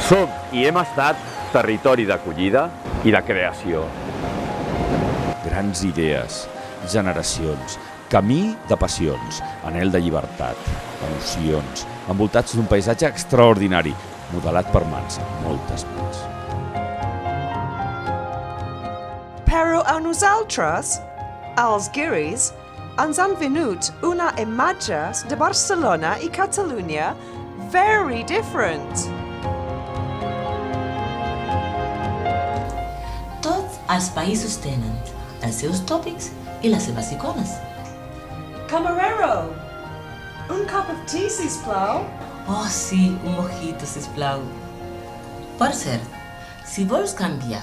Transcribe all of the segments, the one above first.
Som i hem estat territori d'acollida i de creació. Grans idees, generacions, camí de passions, anhel de llibertat, emocions, envoltats d'un paisatge extraordinari, modelat per mans, moltes mans. Però a nosaltres, als guiris, ens han venut una imatge de Barcelona i Catalunya very different. Tots els països tenen els seus tòpics i les seves icones. Camarero, un cup of tea, sisplau. Oh, sí, un mojito, sisplau. Per cert, si vols canviar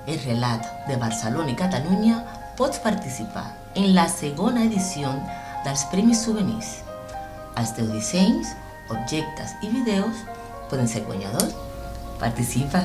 el relat de Barcelona i Catalunya, pots participar en la segona edició dels Premis Souvenirs. Els teus dissenys, objectes i vídeos poden ser guanyadors. Participa!